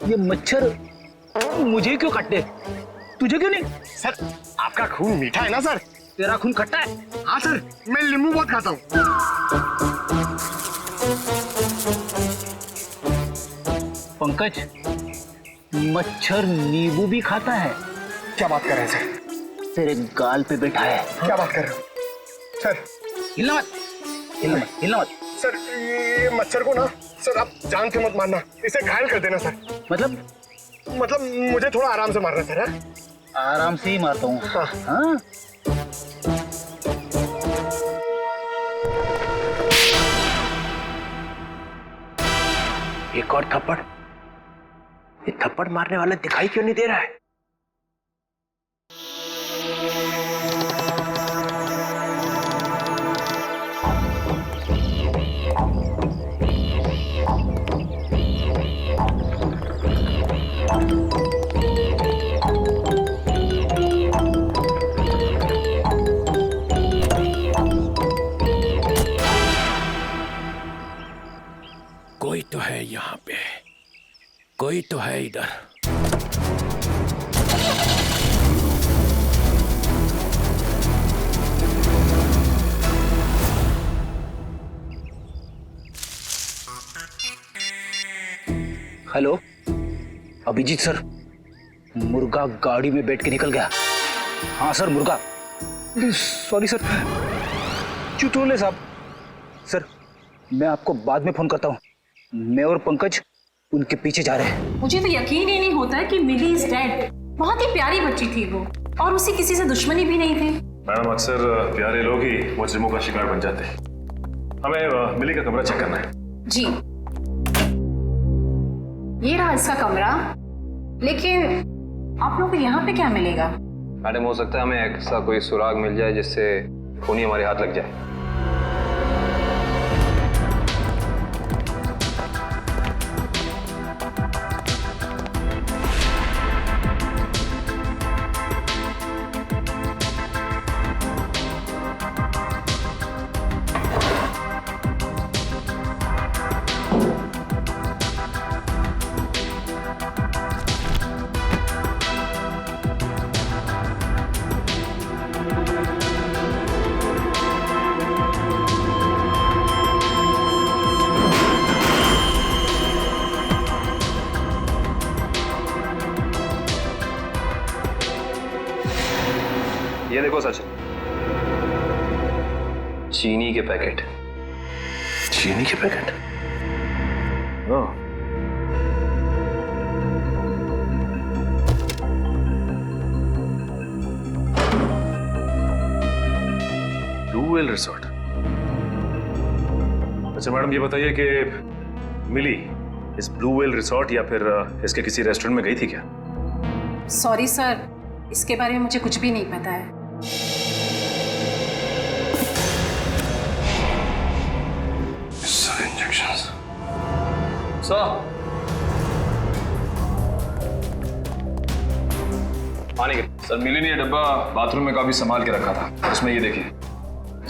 ये मच्छर मुझे क्यों काटते? तुझे क्यों नहीं? सर आपका खून मीठा है ना सर? तेरा खून खट्टा है? हाँ सर, मैं नींबू बहुत खाता हूँ। पंकज, मच्छर नींबू भी खाता है? क्या बात कर रहे हैं सर? तेरे गाल पे बैठा है। क्या बात कर रहे हो सर? हिलना मत, हिलना मत, हिलना मत। सर ये मच्छर को ना सर आप जान के मत मारना, इसे घायल कर देना सर। मतलब मुझे थोड़ा आराम से मारना सर। है? आराम से ही मारता हूँ। हाँ। हाँ? एक और थप्पड़। ये थप्पड़ मारने वाला दिखाई क्यों नहीं दे रहा है? कोई तो है यहाँ पे, कोई तो है इधर। हेलो, अभिजीत सर, मुर्गा गाड़ी में बैठ के निकल गया। हाँ सर, मुर्गा। सॉरी सर, चुटोले साहब। सर, मैं आपको बाद में फोन करता हूँ। मैं और पंकज उनके पीछे जा रहे हैं। मुझे तो यकीन ही नहीं होता कि मिली इज डेड। बहुत ही प्यारी बच्ची थी वो, और उसे किसी से दुश्मनी भी नहीं थी। मैडम, अक्सर प्यारे लोग ही मुजरिमों का शिकार बन जाते हैं। हमें मिली का कमरा चेक करना है। जी, ये रहा इसका कमरा। लेकिन आप लोगों को यहाँ पे क्या मिलेगा? मैडम, हो सकता है हमें ऐसा कोई सुराग मिल जाए जिससे खूनी हमारे हाथ लग जाए। ये देखो सचिन, चीनी के पैकेट। चीनी के पैकेट? Blue whale resort. अच्छा मैडम, ये बताइए कि मिली इस ब्लू वेल रिसोर्ट या फिर इसके किसी रेस्टोरेंट में गई थी क्या? सॉरी सर, इसके बारे में मुझे कुछ भी नहीं पता है। पानी के सर, मिली ने ये डब्बा बाथरूम में काफी संभाल के रखा था। उसमें ये देखिए,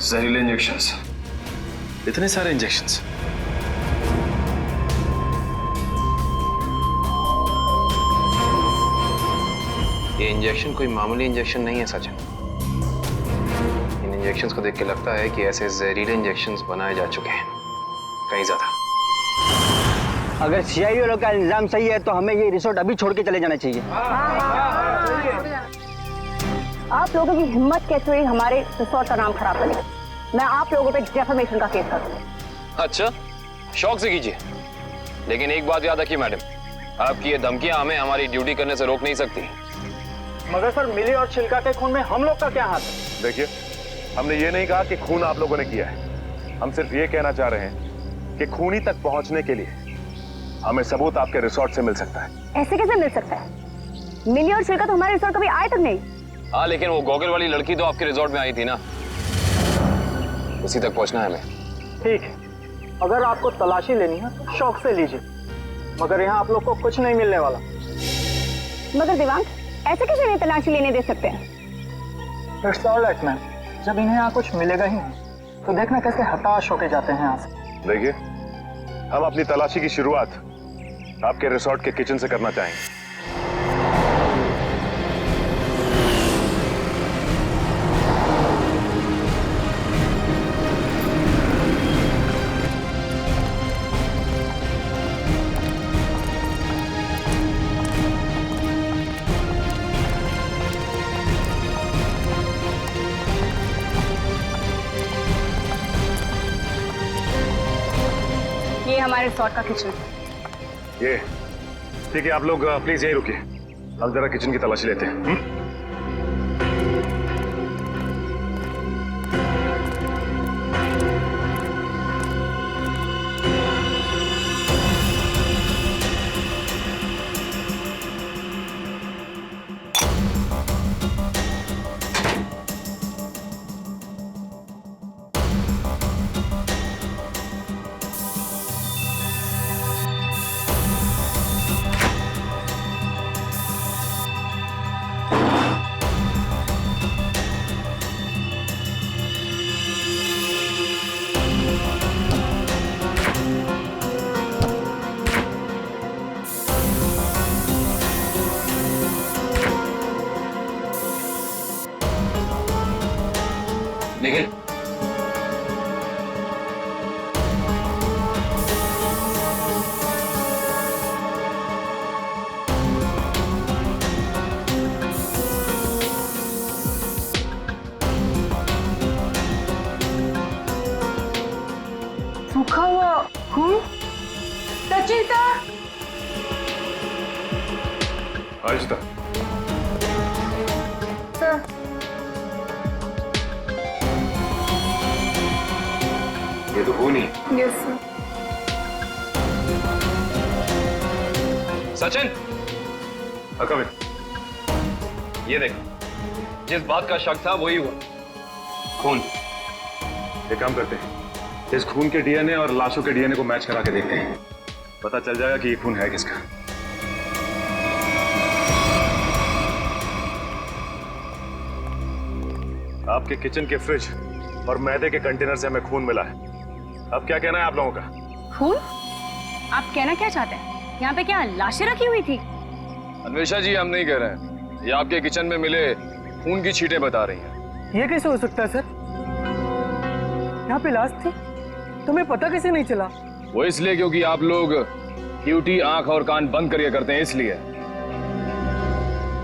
जहरीले इंजेक्शंस। इतने सारे इंजेक्शंस? ये इंजेक्शन कोई मामूली इंजेक्शन नहीं है सचिन। इन इंजेक्शंस को देख के लगता है कि ऐसे जहरीले इंजेक्शंस बनाए जा चुके हैं, कहीं ज्यादा। अगर सीआईए वालों का इल्जाम सही है तो हमें ये रिसोर्ट अभी छोड़ के चले जाना चाहिए। आप लोगों की हिम्मत कैसे हुई हमारे रिसोर्ट का नाम खराब करने? मैं आप लोगों पे डेफेमेशन का केस करूंगा। अच्छा, शौक से कीजिए, लेकिन एक बात याद रखिए मैडम, आपकी ये धमकियां हमें हमारी ड्यूटी करने से रोक नहीं सकती। मगर सर, मिली और छिलका के खून में हम लोग का क्या हाथ है? देखिए, हमने ये नहीं कहा कि खून आप लोगों ने किया है। हम सिर्फ ये कहना चाह रहे हैं कि खूनी तक पहुंचने के लिए हमें सबूत आपके रिसोर्ट से मिल सकता है। ऐसे कैसे मिल सकता है? मिली और छिलका तो हमारे रिसोर्ट कभी आए तक नहीं। हाँ, लेकिन वो गॉगल वाली लड़की तो आपके रिसोर्ट में आई थी ना, उसी तक पहुंचना है हमें। ठीक है, अगर आपको तलाशी लेनी है तो शौक से लीजिए, मगर यहाँ आप लोग को कुछ नहीं मिलने वाला। मगर दिवांग, ऐसे कैसे नहीं तलाशी लेने दे सकते हैं? इट्स ऑलराइट मैम, जब इन्हें यहाँ कुछ मिलेगा ही नहीं तो देखना कैसे हताश होके जाते हैं यहाँ से। देखिए, हम अपनी तलाशी की शुरुआत आपके रिसोर्ट के किचन से करना चाहेंगे। ये हमारे रिसोर्ट का किचन। ये ठीक है, आप लोग प्लीज यहीं रुकिए, हम जरा किचन की तलाशी लेते हैं। निखिल, सूखा हुआ खून। सचिन सर, आयुष्ता, सर ये तो खून ही। Yes sir. Sachin, come in. ये देख, जिस बात का शक था वही हुआ, खून। एक काम करते हैं, इस खून के डीएनए और लाशों के डीएनए को मैच करा के देखते हैं, पता चल जाएगा कि ये खून है किसका। आपके किचन के फ्रिज और मैदे के कंटेनर से हमें खून मिला है। अब क्या कहना है आप लोगों का? खून? आप कहना क्या चाहते हैं? यहाँ पे क्या लाशें रखी हुई थी? अन्वेषा जी, हम नहीं कह रहे हैं, ये आपके किचन में मिले खून की छींटें बता रही हैं। ये कैसे हो सकता है सर? यहाँ पे लाश थी, तुम्हें पता कैसे नहीं चला? वो इसलिए क्योंकि आप लोग ड्यूटी आंख और कान बंद करके करते हैं, इसलिए।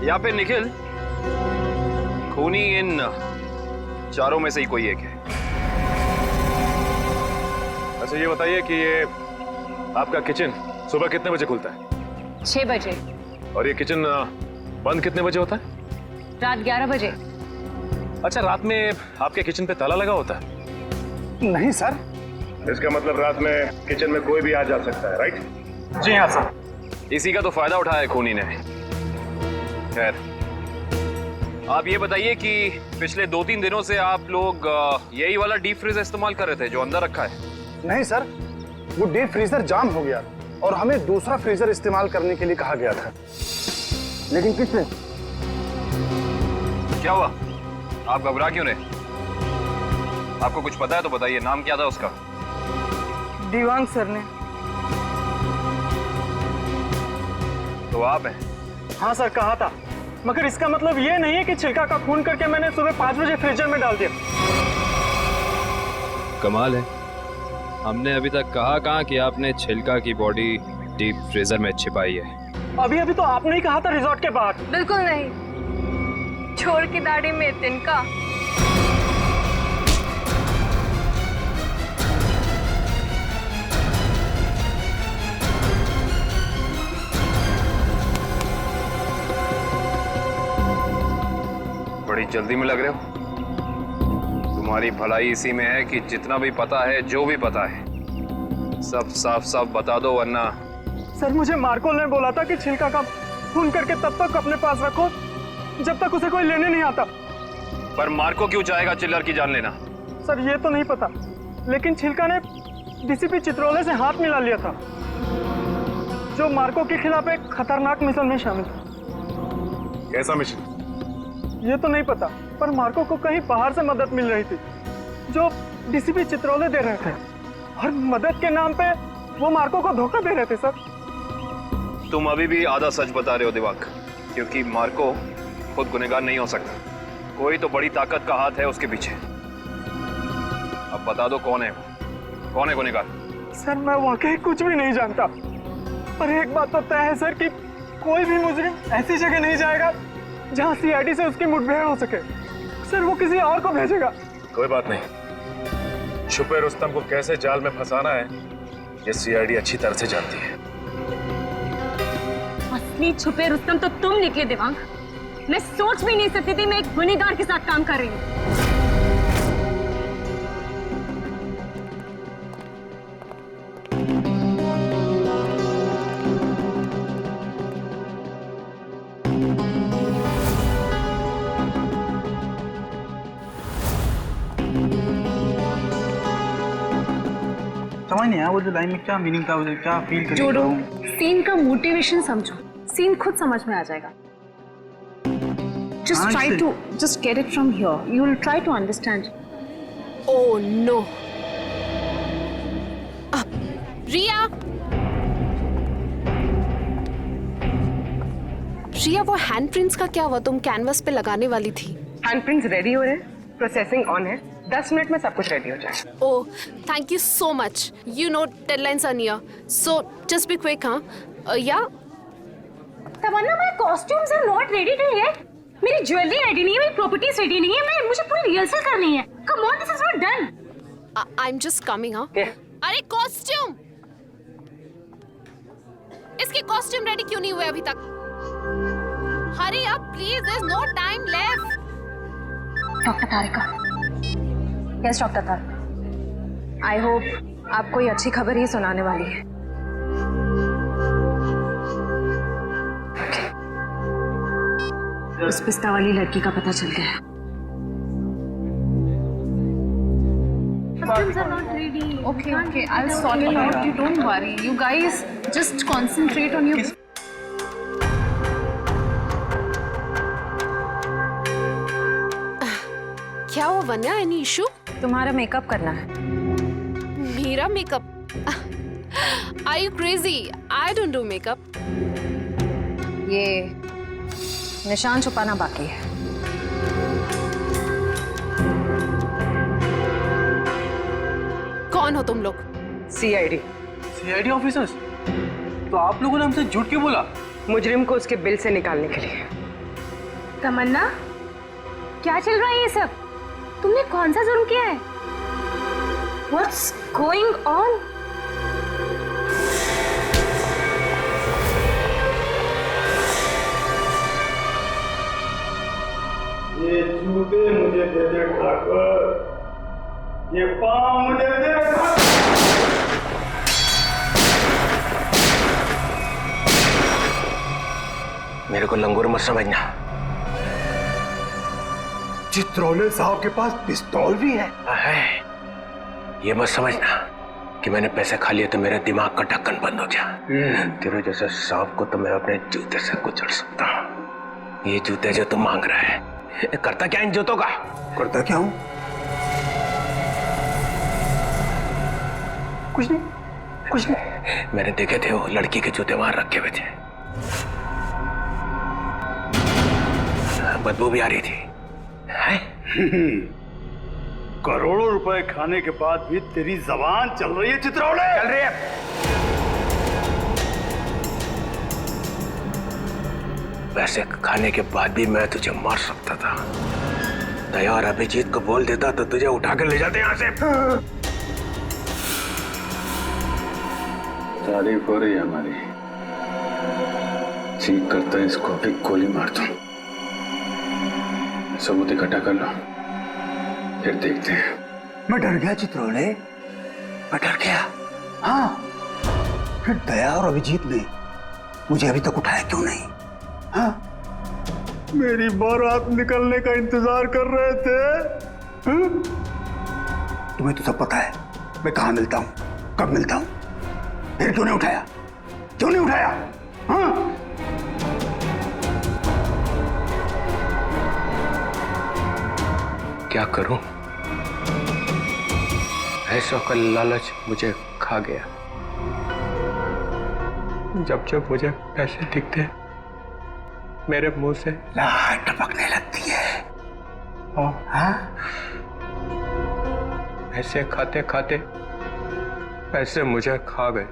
यहाँ पे निखिल, खूनी इन चारों में से ही कोई एक है। अच्छा ये बताइए कि ये आपका किचन सुबह कितने बजे खुलता है? 6 बजे। और ये किचन बंद कितने बजे होता है? रात 11 बजे। अच्छा, रात में आपके किचन पे ताला लगा होता है? नहीं सर। इसका मतलब रात में किचन में कोई भी आ जा सकता है, राइट? जी हाँ सर। इसी का तो फायदा उठाया है खूनी ने। खैर, आप ये बताइए कि पिछले 2-3 दिनों से आप लोग यही वाला डीप फ्रीज इस्तेमाल कर रहे थे जो अंदर रखा है? नहीं सर, वो डीप फ्रीजर जाम हो गया और हमें दूसरा फ्रीजर इस्तेमाल करने के लिए कहा गया था। लेकिन किसने? क्या हुआ? आप घबरा क्यों रहे? आपको कुछ पता है तो बताइए, नाम क्या था उसका? दीवांग सर ने। तो आप हैं? हाँ सर, कहा था, मगर इसका मतलब ये नहीं है कि छिलका का खून करके मैंने सुबह 5 बजे फ्रीजर में डाल दिया। कमाल है, हमने अभी तक कहा कहाँ कि आपने छिलका की बॉडी डीप फ्रीजर में छिपाई है। अभी अभी तो आपने ही कहा था रिजॉर्ट के बाहर। बिल्कुल नहीं, छोड़ की दाढ़ी में तिनका। बड़ी जल्दी में लग रहे हो। तुम्हारी भलाई इसी में है कि जितना भी पता है, जो भी पता है, सब साफ साफ बता दो, वरना। सर, मुझे मार्को ने बोला था कि छिलका का खून करके तब तक अपने पास रखो जब तक उसे कोई लेने नहीं आता। पर मार्को क्यों चाहेगा चिल्लर की जान लेना? सर ये तो नहीं पता, लेकिन छिलका ने डीसीपी चित्रोले से हाथ मिला लिया था, जो मार्को के खिलाफ एक खतरनाक मिशन में शामिल था। कैसा मिशन? ये तो नहीं पता, पर मार्को को कहीं बाहर से मदद मिल रही थी जो डीसीपी चित्रोले दे रहे थे, और मदद के नाम पे वो मार्को को धोखा दे रहे थे। सर तुम अभी भी आधा सच बता रहे हो दिवाक, क्योंकि मार्को खुद गुनहगार नहीं हो सकता। कोई तो बड़ी ताकत का हाथ है उसके पीछे। अब बता दो कौन है वो, कौन है गुनहगार? सर मैं वाकई कुछ भी नहीं जानता, पर एक बात तो तय है सर कि कोई भी मुजरिम ऐसी जगह नहीं जाएगा जहां सीआईडी से उसकी मुठभेड़ हो सके। सर वो किसी और को भेजेगा। कोई बात नहीं, छुपे रुस्तम को कैसे जाल में फंसाना है ये सीआईडी अच्छी तरह से जानती है। असली छुपे रुस्तम तो तुम निकले दिवांग। मैं सोच भी नहीं सकती थी मैं एक गुनहगार के साथ काम कर रही हूँ। समझ नहीं आया वो जो लाइन में क्या मीनिंग था, उसे क्या फील कर जोड़ो, सीन का मोटिवेशन समझो, सीन खुद समझ में आ जाएगा। Just try to just get it from here. You will try to understand. Oh no. रिया, रिया वो हैंडप्रिंट्स का क्या हुआ? तुम कैनवस पे लगाने वाली थी। हैंडप्रिंट्स रेडी हो रहे हैं, प्रोसेसिंग ऑन है, 10 मिनट में सब कुछ रेडी हो जाएगा। Oh, thank you so much. You know deadlines are near, so just be quick. हाँ या Tamanna, my costumes are not ready till yet. मेरी ज्वेलरी रेडी नहीं है, मेरी प्रॉपर्टीज रेडी नहीं है, मुझे पूरी रिहर्सल करनी है। Come on, this is not done. I am just coming. हाँ अरे कॉस्ट्यूम, इसके कॉस्ट्यूम रेडी क्यों नहीं हुए अभी तक? Hurry up please, there is no time left. Doctor Tarika, yes doctor Tarika, I hope आप कोई अच्छी खबर ही सुनाने वाली है। उस पिस्ता वाली लड़की का पता चल गया। Okay, I'll sort it out. You don't worry. You guys just concentrate on your. क्या हुआ वन्या, एनी इशू? तुम्हारा मेकअप करना है। मेरा makeup? Are you crazy? I don't do makeup. ये निशान छुपाना बाकी है। कौन हो तुम लोग? CID officers? तो आप लोगों ने हमसे झूठ क्यों बोला? मुजरिम को उसके बिल से निकालने के लिए। तमन्ना, क्या चल रहा है ये सब? तुमने कौन सा जुर्म किया है? What's going on? ये जूते मुझे दे दे ठाकुर, ये पाँव मुझे दे दे। मेरे को लंगूर मत समझना। चित्रोले साहब के पास पिस्तौल भी है। ये मत समझना कि मैंने पैसे खा लिए तो मेरे दिमाग का ढक्कन बंद हो गया। तेरे जैसे सांप को तो मैं अपने जूते से कुचल सकता हूँ। ये जूते जो तुम मांग रहा है, करता क्या इन जूतों का? करता क्या हूँ? कुछ नहीं, कुछ नहीं। मैंने देखे थे वो लड़की के जूते वहां रखे हुए थे, बदबू भी आ रही थी। करोड़ों रुपए खाने के बाद भी तेरी जबान चल रही है चित्रौले? चल रही है। पैसे खाने के बाद भी मैं तुझे मार सकता था। दया और अभिजीत को बोल देता तो तुझे उठा कर ले जाते यहाँ से। तारीफ हो रही है हमारी। ठीक करता है, इसको भी गोली मार दूं। सबूत इकट्ठा कर लो, फिर देखते हैं। मैं डर गया चित्रोले, मैं डर गया। हाँ, फिर दया और अभिजीत ने मुझे अभी तक उठाया क्यों नहीं? हाँ, मेरी बारात निकलने का इंतजार कर रहे थे। हाँ? तुम्हें तो सब पता है मैं कहाँ मिलता हूँ, कब मिलता हूँ, फिर क्यों नहीं उठाया? क्यों नहीं उठाया? हाँ? क्या करूं? ऐसा का लालच मुझे खा गया। जब जब मुझे पैसे दिखते मेरे मुंह से लार टपकने लगती है। हाँ? पैसे खाते खाते पैसे मुझे खा गए,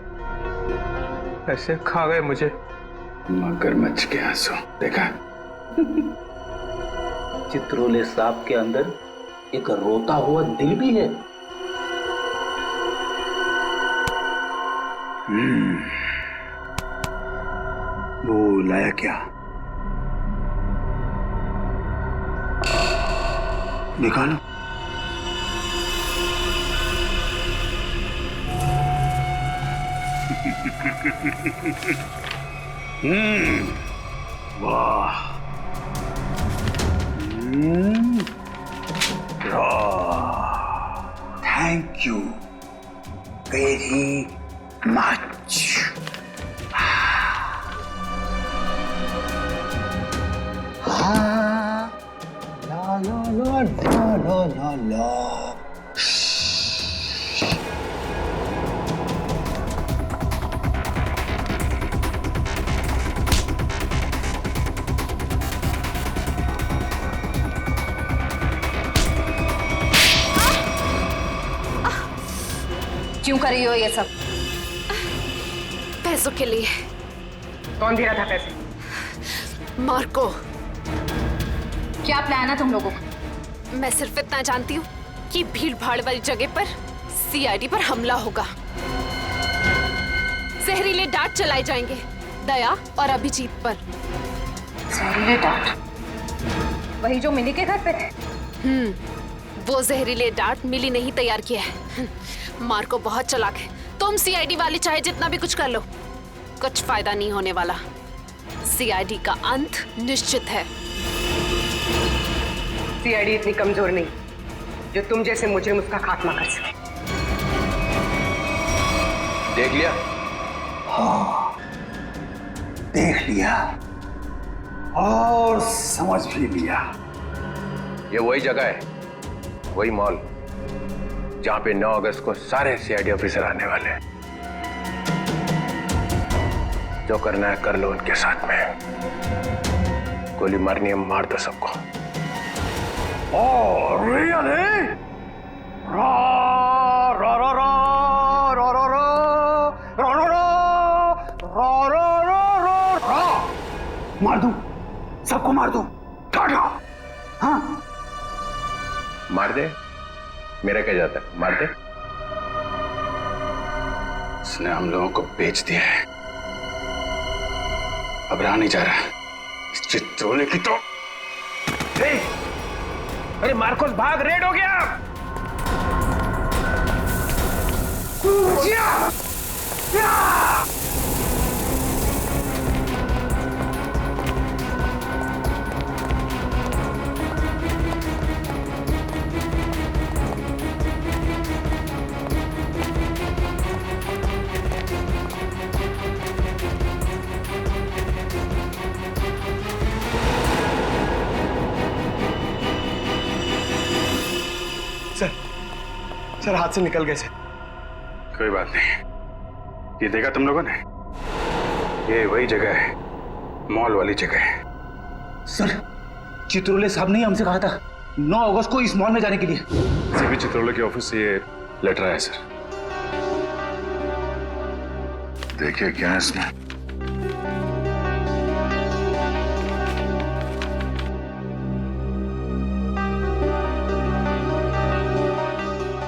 पैसे खा गए मुझे। मगरमच्छ के आंसू देखा? चित्रोले सांप के अंदर एक रोता हुआ दिल भी है। वो लाया क्या? निकालो। वाह, थैंक यू वेरी मच। हाँ, ला ला ला ला ला ला ला। क्यों कर रही हो ये सब? पैसों के लिए। कौन दे रहा था पैसे? मार्को। क्या प्लान है तुम लोगों का? मैं सिर्फ इतना जानती हूँ कि भीड़ भाड़ वाली जगह पर सीआईडी पर हमला होगा। जहरीले डांट चलाए जाएंगे दया और अभिजीत पर। जहरीले डांट? वही जो मिली के घर पे थे? वो जहरीले डांट मिली नहीं तैयार किया है। मार्को बहुत चालाक है। तुम सीआईडी वाले चाहे जितना भी कुछ कर लो, कुछ फायदा नहीं होने वाला। सीआईडी का अंत निश्चित है। सीआईडी इतनी कमजोर नहीं जो तुम जैसे मुजरिम उसका खात्मा कर सके। देख लिया? हाँ, देख लिया और समझ भी लिया। ये वही जगह है, वही मॉल जहां पे 9 अगस्त को सारे सीआईडी ऑफिसर आने वाले हैं। जो करना है कर लो उनके साथ में। गोली मारनी है मार दो सबको। Oh, really? Ra ra ra ra ra ra ra ra ra ra ra ra ra ra। मार दूं, सबको मार दूं, टाटा। हाँ, मार दे, मेरा क्या जाता है, मार दे। उसने हम लोगों को बेच दिया है, अब रहा नहीं जा रहा। इस चित्रोले की तो अरे मार्कोस भाग, रेड हो गया। सर हाथ से निकल गए सर। कोई बात नहीं, ये देखा तुम लोगों ने? ये वही जगह है, मॉल वाली जगह है। सर, चित्रोले साहब ने हमसे कहा था 9 अगस्त को इस मॉल में जाने के लिए। सीबी चित्रोले के ऑफिस से ये लेटर आया सर। देखिए क्या है इसमें।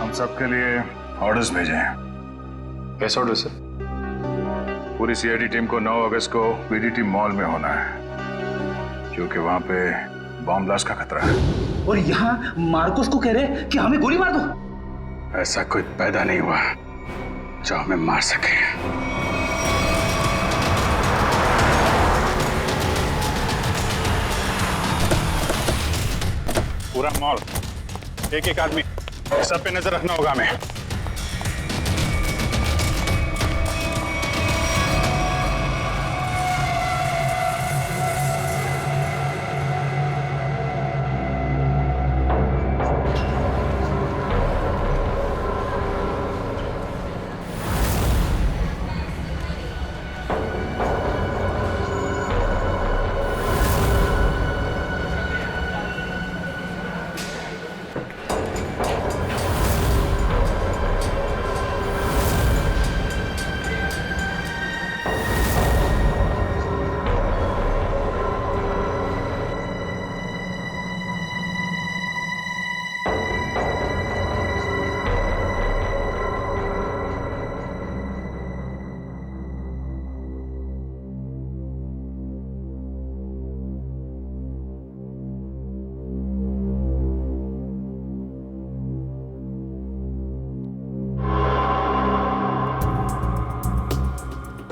हम सबके लिए ऑर्डर्स भेजे हैं। कैसे ऑर्डर सर? पूरी सीआईडी टीम को 9 अगस्त को बीडीटी मॉल में होना है, क्योंकि वहां पे बॉम्ब ब्लास्ट का खतरा है। और यहाँ मार्कोस को कह रहे कि हमें गोली मार दो। ऐसा कोई पैदा नहीं हुआ जो हमें मार सके। पूरा मॉल, एक एक आदमी, सब पे नजर रखना होगा हमें।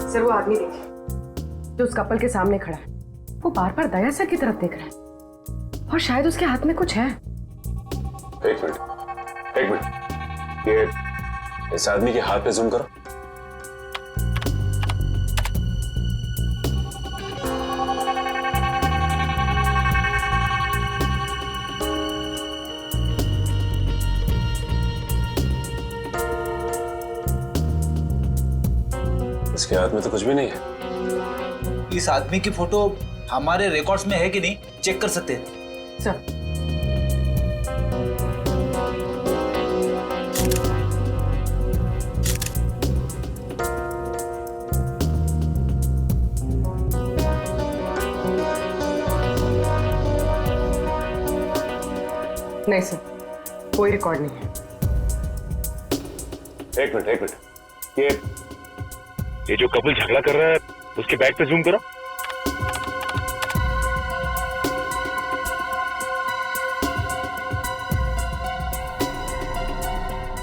सर वो आदमी देखिए जो उस कपल के सामने खड़ा है, वो बार बार दया सर की तरफ देख रहा है और शायद उसके हाथ में कुछ है। एक मिनट, ये इस आदमी के हाथ पे जूम करो। इसके हाथ में तो कुछ भी नहीं है। इस आदमी की फोटो हमारे रिकॉर्ड्स में है कि नहीं, चेक कर सकते हैं सर नहीं सर, कोई रिकॉर्ड नहीं है। एक मिनट, ये जो कपल झगड़ा कर रहा है उसके बैक पे जूम करो।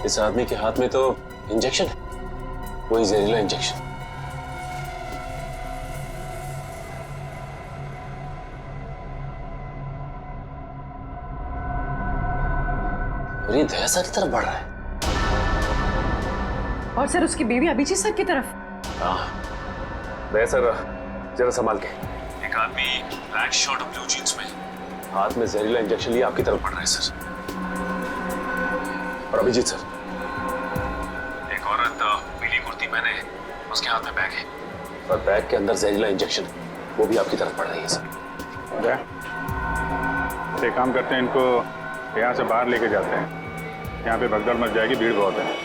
इस आदमी के हाथ में तो इंजेक्शन है, वही जहरीला इंजेक्शन। और ये दया सर की तरफ बढ़ रहा है। और सर उसकी बीवी अभिजीत सर की तरफ। दया सर जरा संभाल के। एक आदमी ब्लैक शर्ट और ब्लू जींस में हाथ में जहरीला इंजेक्शन लिए आपकी तरफ बढ़ रहा है सर। और अभिजीत सर, एक औरत पीली कुर्ती पहने है, उसके हाथ में बैग है और बैग के अंदर जहरीला इंजेक्शन है, वो भी आपकी तरफ बढ़ रही है सर। एक काम करते हैं, इनको यहाँ से बाहर लेके जाते हैं। यहाँ पे भगदड़ मच जाएगी, भीड़ बहुत है।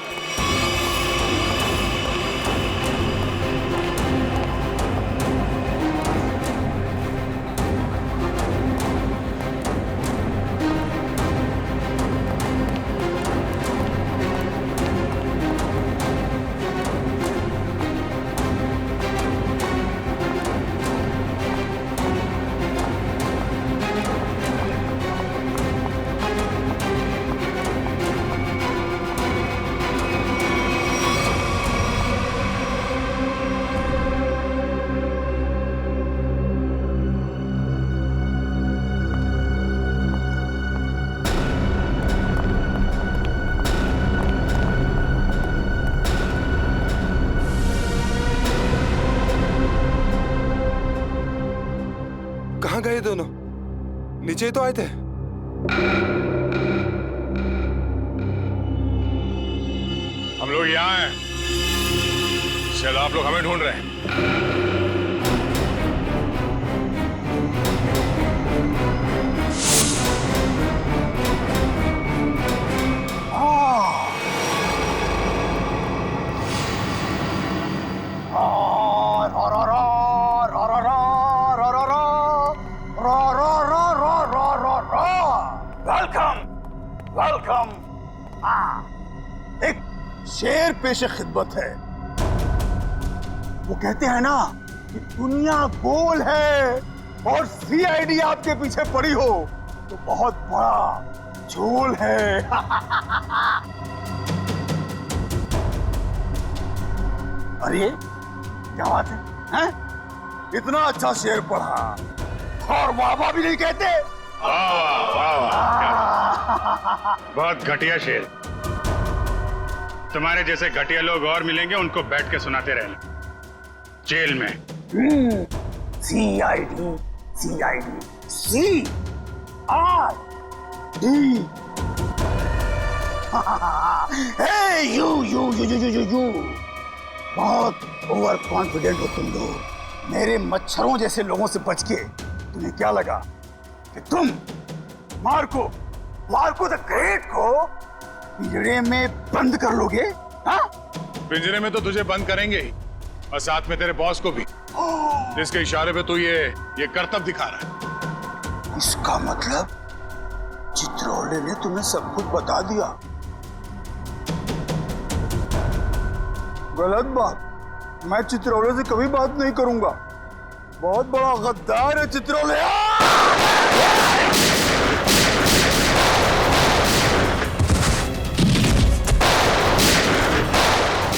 कहाँ गए दोनों? नीचे ही तो आए थे। हम लोग यहाँ हैं, शायद आप लोग हमें ढूंढ रहे हैं। वेलकम। एक शेर पेशे खिदमत है। वो कहते हैं ना कि दुनिया गोल है और सीआईडी आपके पीछे पड़ी हो तो बहुत बड़ा झोल है। अरे क्या बात है? इतना अच्छा शेर पढ़ा और वाह भी नहीं कहते। बहुत घटिया शेर। तुम्हारे जैसे घटिया लोग और मिलेंगे, उनको बैठ के सुनाते रहना जेल में। CID CID C R D. Hey you you you you you you बहुत ओवर कॉन्फिडेंट हो तुम लोग। मेरे मच्छरों जैसे लोगों से बच के तुम्हें क्या लगा कि तुम मार्को द ग्रेट को पिंजरे में बंद कर लोगे? हाँ? पिंजरे में तो तुझे बंद करेंगे ही, और साथ में तेरे बॉस को भी, जिसके इशारे पे तू ये करतब दिखा रहा है। इसका मतलब चित्रोले ने तुम्हें सब कुछ बता दिया। गलत बात। मैं चित्रोले से कभी बात नहीं करूंगा। बहुत बड़ा गद्दार है चित्रोले।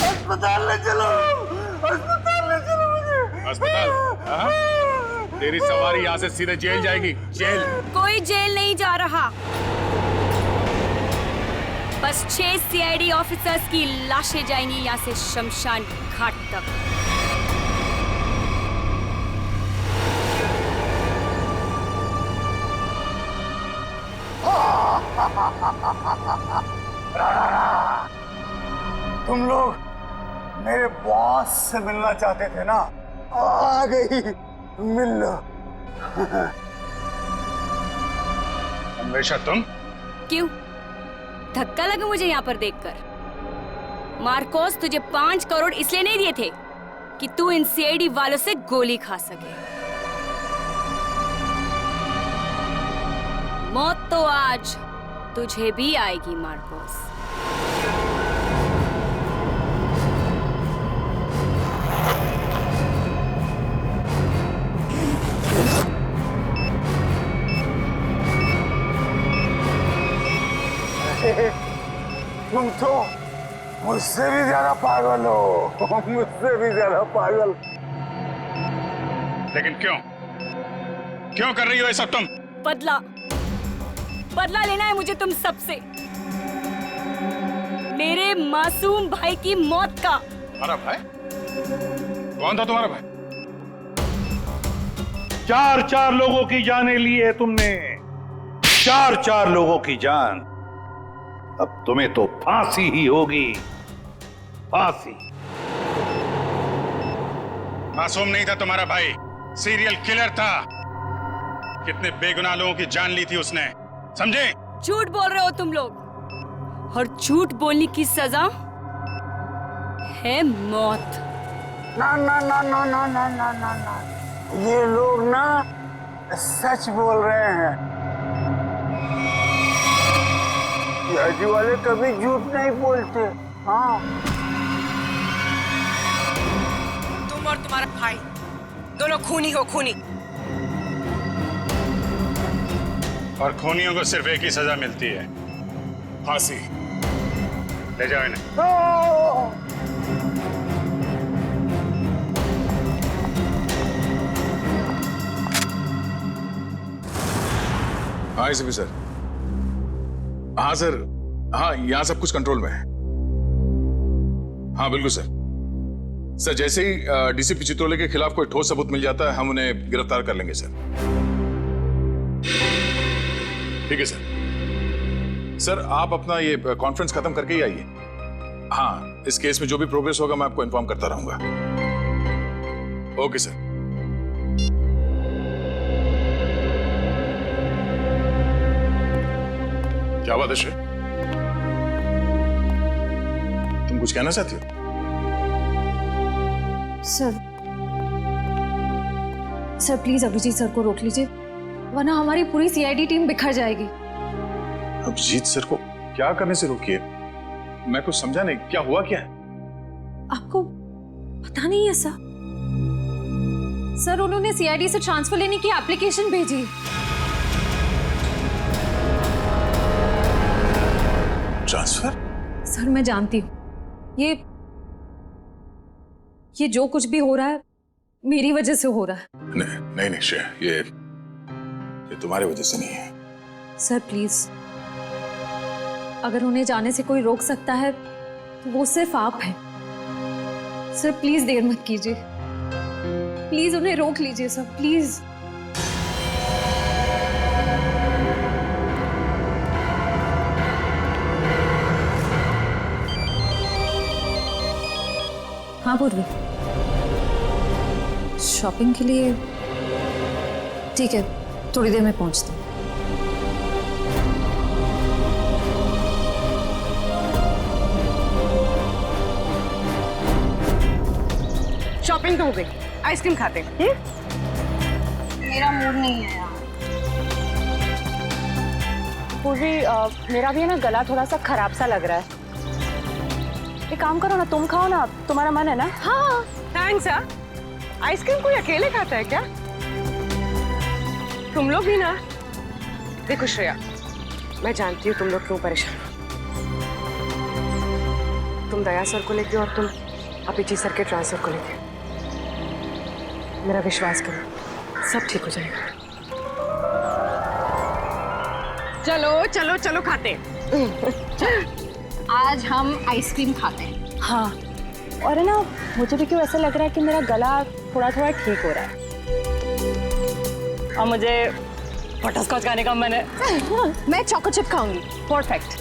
अस्पताल ले चलो, अस्पताल ले चलो। अस्पताल? हाँ? तेरी सवारी यहाँ से सीधे जेल जाएगी, जेल। कोई जेल नहीं जा रहा, बस 6 सीआईडी ऑफिसर्स की लाशें जाएंगी यहाँ से शमशान घाट तक। तुम लोग मेरे बॉस से मिलना चाहते थे ना, आ गई, मिल लो। अन्वेषा तुम? क्यों धक्का लगा मुझे यहाँ पर देखकर? मार्कोस तुझे 5 करोड़ इसलिए नहीं दिए थे कि तू इन सीआईडी वालों से गोली खा सके। मौत तो आज तुझे भी आएगी मार्कोस। तुम तो मुझसे भी ज्यादा पागल हो, मुझसे भी ज्यादा पागल। लेकिन क्यों क्यों कर रही हो ये सब तुम? बदला लेना है मुझे तुम सबसे, मेरे मासूम भाई की मौत का। तुम्हारा भाई? कौन था तुम्हारा भाई? 4 लोगों की जानें ली है तुमने, 4 लोगों की जान। अब तुम्हें तो फांसी ही होगी, फांसी। मासूम नहीं था तुम्हारा भाई, सीरियल किलर था। कितने बेगुनाह लोगों की जान ली थी उसने, समझे? झूठ बोल रहे हो तुम लोग, और झूठ बोलने की सजा है मौत। ना ना ना ना ना ना ना ना ना, ये लोग ना सच बोल रहे हैं। सीआईडी वाले कभी झूठ नहीं बोलते। हाँ, तुम और तुम्हारा भाई दोनों खूनी हो, खूनी। और खूनियों को सिर्फ एक ही सजा मिलती है, फांसी। ले जाओ इन्हें। हाँ एसीपी सर। हाँ सर, हाँ यहाँ सब कुछ कंट्रोल में है। हाँ बिल्कुल सर। सर जैसे ही डीसीपी चित्रोले के खिलाफ कोई ठोस सबूत मिल जाता है, हम उन्हें गिरफ्तार कर लेंगे सर। ठीक है सर। सर आप अपना ये कॉन्फ्रेंस खत्म करके ही आइए। हाँ, इस केस में जो भी प्रोग्रेस होगा मैं आपको इन्फॉर्म करता रहूंगा। Okay sir. क्या बात है श्रेय? तुम कुछ कहना चाहती हो? सर प्लीज अभिजीत सर को रोक लीजिए, वरना हमारी पूरी सीआईडी टीम बिखर जाएगी। अभिजीत सर को क्या करने से रोकिए? मैं कुछ समझा नहीं, क्या हुआ क्या है? आपको पता नहीं है सर? सर उन्होंने सीआईडी से ट्रांसफर लेने की एप्लीकेशन भेजी। ट्रांसफर? सर मैं जानती हूँ ये जो कुछ भी हो रहा है मेरी वजह से हो रहा है। नहीं नहीं श्रेय, ये तुम्हारी वजह से नहीं है। सर प्लीज, अगर उन्हें जाने से कोई रोक सकता है तो वो सिर्फ आप हैं। सर प्लीज देर मत कीजिए, प्लीज उन्हें रोक लीजिए सर, प्लीज। हाँ पूर्वी, शॉपिंग के लिए? ठीक है, थोड़ी देर में पहुंचती हूँ। शॉपिंग तो हो गई, आइसक्रीम खाते हैं? मेरा मूड नहीं है यार। पूर्वी, मेरा भी है ना गला थोड़ा सा खराब सा लग रहा है। एक काम करो ना, तुम खाओ ना, तुम्हारा मन है ना? हाँ थैंक्स। आइसक्रीम कोई अकेले खाता है क्या? तुम लोग भी ना। देखो श्रेया, मैं जानती हूँ तुम लोग क्यों परेशान हो। तुम दया सर को लेके और तुम अभिजीत सर के ट्रांसफर को लेके। मेरा विश्वास करो, सब ठीक हो जाएगा। चलो चलो चलो खाते। आज हम आइसक्रीम खाते हैं। हाँ, और है ना, मुझे भी क्यों ऐसा लग रहा है कि मेरा गला थोड़ा थोड़ा ठीक हो रहा है और मुझे बटरस्कॉच खाने का मन है। मैं चोको चिप खाऊंगी। परफेक्ट।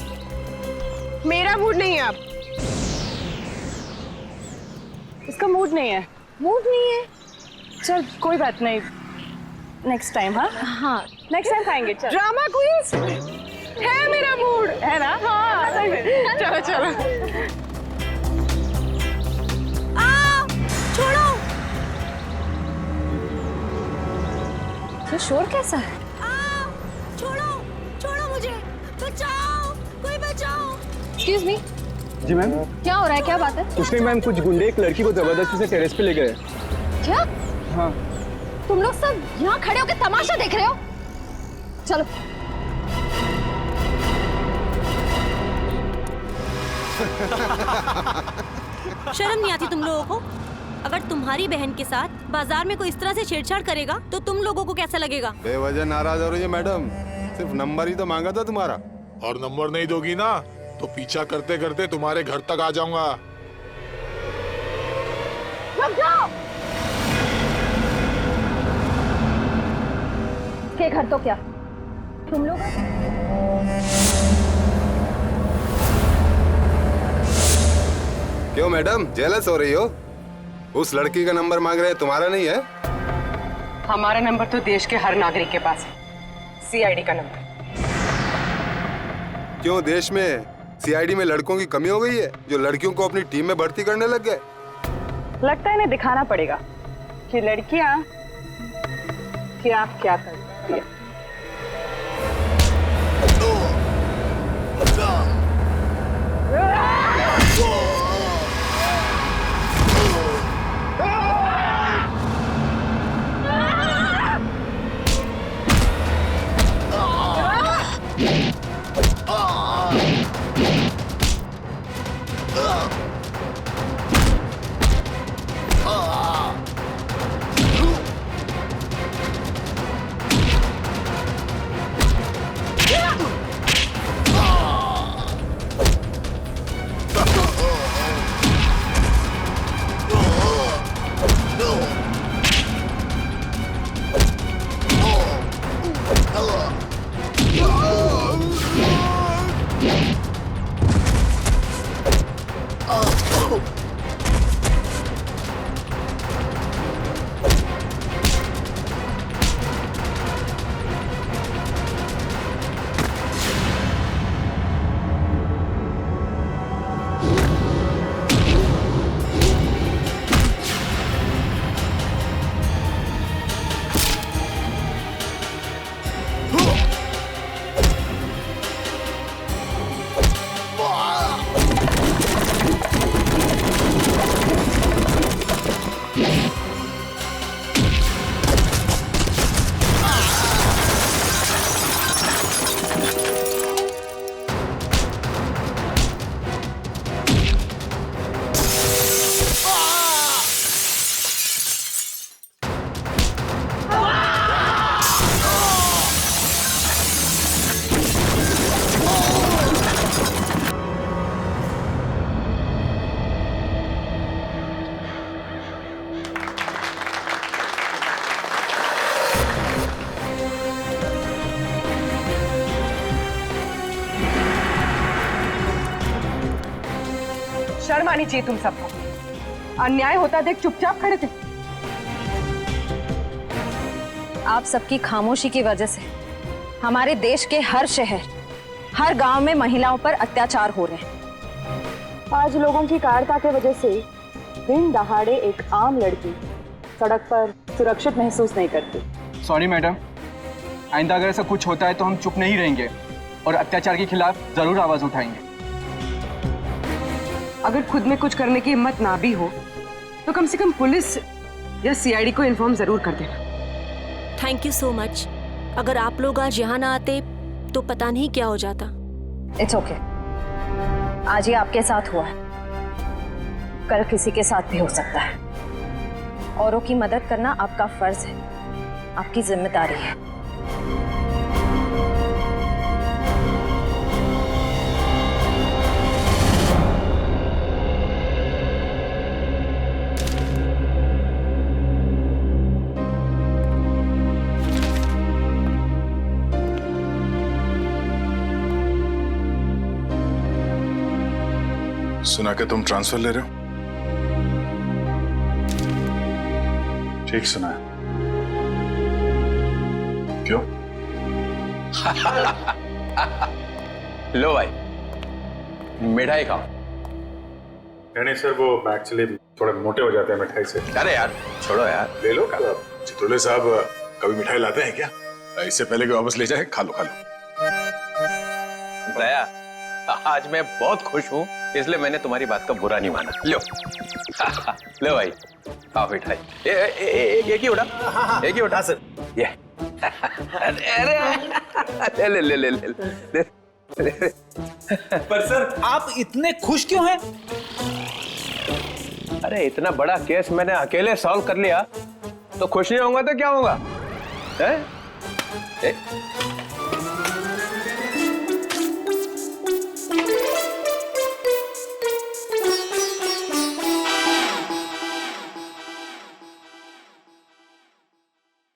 मेरा मूड नहीं है अब। इसका मूड नहीं है। मूड नहीं है? चल कोई बात नहीं, नेक्स्ट टाइम। हाँ हाँ, नेक्स्ट टाइम खाएंगे। चल, ड्रामा क्वींस है मेरा मूड, है ना? हाँ चलो चलो। छोड़ो। ये शोर कैसा है? छोड़ो, छोड़ो मुझे, बचाओ, कोई बचाओ। Excuse me, जी मैम। क्या हो रहा है? क्या बात है? कुछ नहीं मैम, कुछ गुंडे एक लड़की को जबरदस्ती से टेरेस पे ले गए। क्या? हाँ। तुम लोग सब यहाँ खड़े होकर तमाशा देख रहे हो? चलो। शर्म नहीं आती तुम लोगों को? अगर तुम्हारी बहन के साथ बाजार में कोई इस तरह से छेड़छाड़ करेगा तो तुम लोगों को कैसा लगेगा? बेवजह नाराज हो रही है मैडम, सिर्फ नंबर ही तो मांगा था तुम्हारा। और नंबर नहीं दोगी ना तो पीछा करते करते तुम्हारे घर तक आ जाऊंगा। रुक जाओ। के घर तो क्या तुम लोग? क्यों मैडम, जेलस हो रही हो? उस लड़की का नंबर मांग रहे हैं, तुम्हारा नहीं है? हमारा नंबर तो देश के हर नागरिक के पास है, सीआईडी का नंबर। क्यों देश में सीआईडी में लड़कों की कमी हो गई है जो लड़कियों को अपनी टीम में भर्ती करने लग गए? लगता है इन्हें दिखाना पड़ेगा कि लड़कियां क्या क्या करती है। शर्म आनी चाहिए तुम सबको। अन्याय होता देख चुपचाप खड़े थे। आप सबकी खामोशी की वजह से हमारे देश के हर शहर, हर गांव में महिलाओं पर अत्याचार हो रहे हैं। आज लोगों की कायरता की वजह से दिन दहाड़े एक आम लड़की सड़क पर सुरक्षित महसूस नहीं करती। सॉरी मैडम, आइंदा अगर ऐसा कुछ होता है तो हम चुप नहीं रहेंगे और अत्याचार के खिलाफ जरूर आवाज उठाएंगे। अगर खुद में कुछ करने की हिम्मत ना भी हो तो कम से कम पुलिस या सीआईडी को इन्फॉर्म जरूर कर देना। Thank you so much. अगर आप लोग आज यहाँ ना आते तो पता नहीं क्या हो जाता। It's okay. आज ये आपके साथ हुआ है, कल किसी के साथ भी हो सकता है। औरों की मदद करना आपका फर्ज है, आपकी जिम्मेदारी है। सुना कि तुम ट्रांसफर ले रहे हो? ठीक सुना है। क्यों? लो भाई, मिठाई खाओ। नहीं सर, वो एक्चुअली थोड़े मोटे हो जाते हैं मिठाई से। अरे यार छोड़ो यार, ले लो। चित्रोले साहब कभी मिठाई लाते हैं क्या? इससे पहले कि वापस ले जाए, खा लो खा लो। दया, आज मैं बहुत खुश हूँ, इसलिए मैंने तुम्हारी बात का बुरा नहीं माना। लो लो भाई, खाओ मिठाई। एक ही उठा, एक ही उठा सर। ये अरे ले ले ले ले ले। पर सर आप इतने खुश क्यों हैं? अरे इतना बड़ा केस मैंने अकेले सॉल्व कर लिया, तो खुश नहीं होऊंगा तो क्या होगा?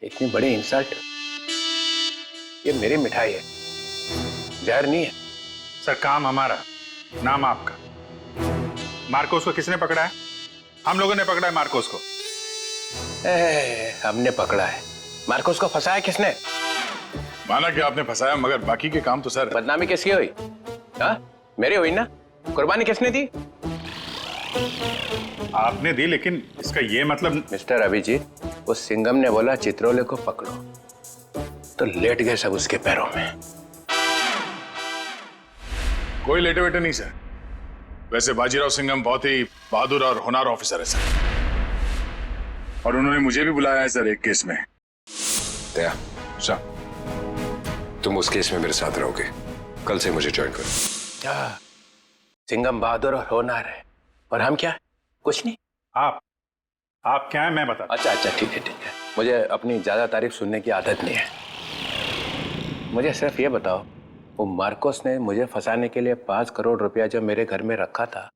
इतनी बड़ी इंसल्ट, ये मेरी मिठाई है, जहर नहीं है। सर काम हमारा, नाम आपका। मार्कोस को किसने पकड़ा है? हम लोगों ने पकड़ा है मार्कोस को। हमने पकड़ा है। मार्कोस को फंसाया किसने? माना कि आपने फंसाया, मगर बाकी के काम तो सर। बदनामी किसकी हुई? हाँ मेरी हुई ना। कुर्बानी किसने दी? आपने दी, लेकिन इसका ये मतलब। मिस्टर अभिजीत, उस सिंघम ने बोला चित्रोले को पकड़ो, तो लेट गए सब उसके पैरों में। कोई लेटे वेटे नहीं सर। वैसे बाजीराव सिंघम बहुत ही बहादुर और होनहार ऑफिसर है सर, और उन्होंने मुझे भी बुलाया है सर एक केस में। दया, तुम उस केस में मेरे साथ रहोगे। कल से मुझे ज्वाइन करो। सिंघम बहादुर और होनहार है, और हम क्या? कुछ नहीं। आप क्या है मैं बता। अच्छा अच्छा, ठीक है ठीक है। मुझे अपनी ज्यादा तारीफ सुनने की आदत नहीं है। मुझे सिर्फ ये बताओ, वो मार्कोस ने मुझे फंसाने के लिए 5 करोड़ रुपया जो मेरे घर में रखा था,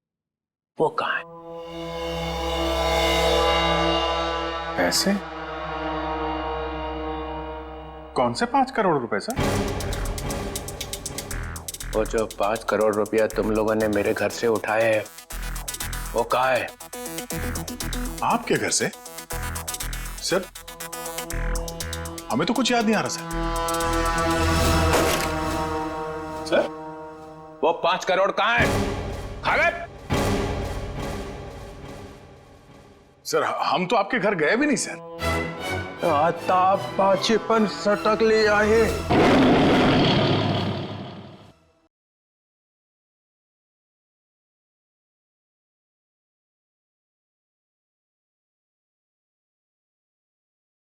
वो कहाँ है? पैसे? कौन से 5 करोड़ रुपए सर? वो जो 5 करोड़ रुपया तुम लोगों ने मेरे घर से उठाए हैं, वो कहाँ है? आपके घर से? सर हमें तो कुछ याद नहीं आ रहा सर। वो 5 करोड़ कहाँ है? खा गए? सर हम तो आपके घर गए भी नहीं सर। आता पाचेपन सटक ले आए।